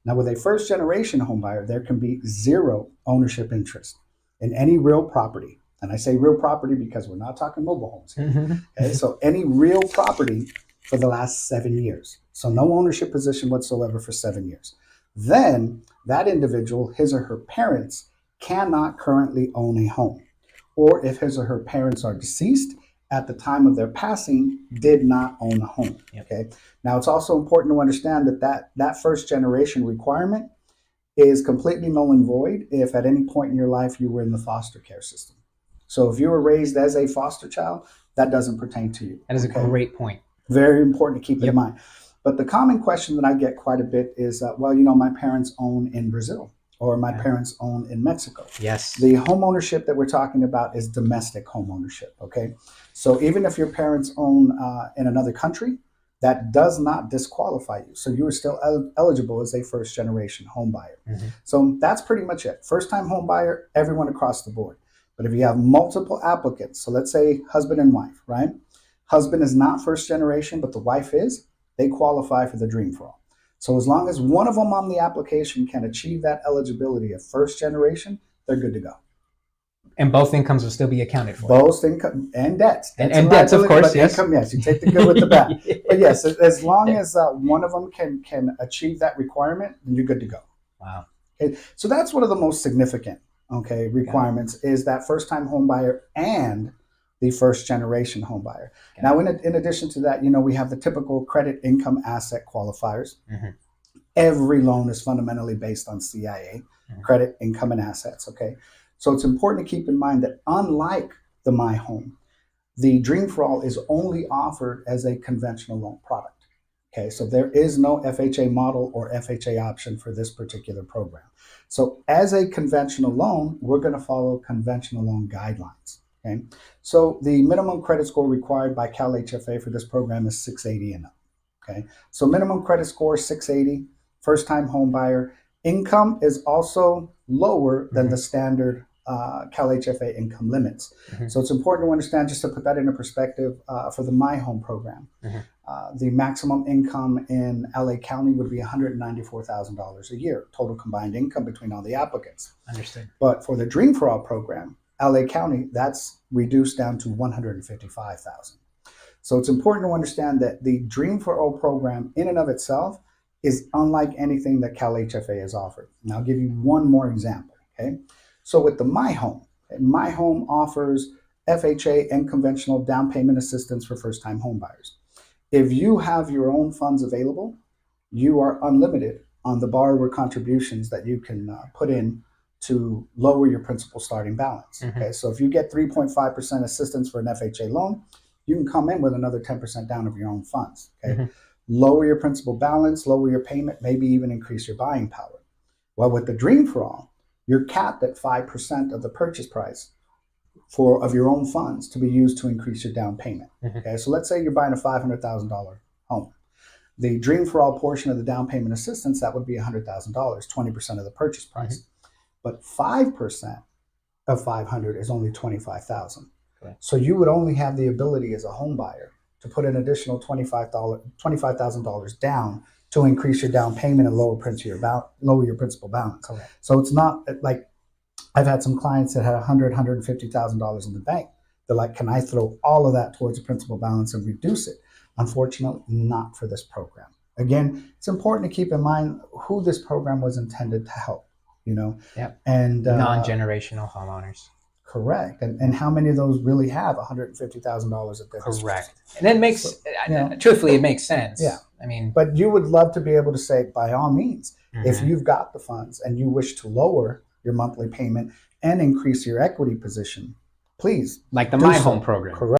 Now, with a first generation home buyer, there can be zero ownership interest in any real property. And I say real property because we're not talking mobile homes here. Mm-hmm. Okay, so any real property for the last 7 years. So no ownership position whatsoever for 7 years. Then that individual, his or her parents, cannot currently own a home. Or if his or her parents are deceased at the time of their passing, did not own a home. Yep. Okay. Now it's also important to understand that first generation requirement is completely null and void if at any point in your life you were in the foster care system. So if you were raised as a foster child, that doesn't pertain to you. That is a great point. Very important to keep in mind. But the common question that I get quite a bit is, well, my parents own in Brazil or my parents own in Mexico. Yes. The home ownership that we're talking about is domestic home ownership, okay? So even if your parents own in another country, that does not disqualify you. So you are still eligible as a first generation home buyer. Mm-hmm. So that's pretty much it. First time home buyer, everyone across the board. But if you have multiple applicants, so let's say husband and wife, right? Husband is not first generation, but the wife is, they qualify for the Dream for All. So as long as one of them on the application can achieve that eligibility of first generation, they're good to go. And both incomes will still be accounted for. Both income and debts. And debts, of course, yes. Income, yes, you take the good with the bad. But yes, as long as one of them can achieve that requirement, then you're good to go. Wow. Okay? So that's one of the most significant requirements is that first-time home buyer and the first-generation home buyer. Okay. Now, in addition to that, we have the typical credit, income, asset qualifiers. Mm-hmm. Every loan is fundamentally based on CIA, credit, income, and assets, okay? So it's important to keep in mind that unlike the My Home, the Dream for All is only offered as a conventional loan product. Okay, so there is no FHA model or FHA option for this particular program. So as a conventional loan, we're going to follow conventional loan guidelines. Okay, so the minimum credit score required by Cal HFA for this program is 680 and up. Okay, so minimum credit score 680, first time home buyer. Income is also lower than the standard Cal HFA income limits. Mm-hmm. So it's important to understand, just to put that into perspective, for the My Home program, the maximum income in LA County would be $194,000 a year, total combined income between all the applicants. Understood. But for the Dream for All program, LA County, that's reduced down to $155,000. So it's important to understand that the Dream for All program in and of itself is unlike anything that Cal HFA has offered. And I'll give you one more example, okay? So with the My Home offers FHA and conventional down payment assistance for first-time home buyers. If you have your own funds available, you are unlimited on the borrower contributions that you can put in to lower your principal starting balance. Mm-hmm. Okay, so if you get 3.5% assistance for an FHA loan, you can come in with another 10% down of your own funds. Okay, mm-hmm. Lower your principal balance, lower your payment, maybe even increase your buying power. Well, with the Dream for All, you're capped at 5% of the purchase price of your own funds to be used to increase your down payment. Mm-hmm. Okay, so let's say you're buying a $500,000 home. The Dream for All portion of the down payment assistance, that would be $100,000, 20% of the purchase price. Mm-hmm. But 5% of 500 is only $25,000. Okay. So you would only have the ability as a home buyer to put an additional $25,000 down to increase your down payment and lower your principal balance. Correct. So it's not like, I've had some clients that had $150,000 in the bank. They're like, can I throw all of that towards the principal balance and reduce it? Unfortunately, not for this program. Again, it's important to keep in mind who this program was intended to help, Yep. And non-generational homeowners. Correct. And how many of those really have $150,000 of debt? Correct. And it makes, truthfully, it makes sense. Yeah. I mean, but you would love to be able to say, by all means, if you've got the funds and you wish to lower your monthly payment and increase your equity position, please. Like the My Home program. Correct.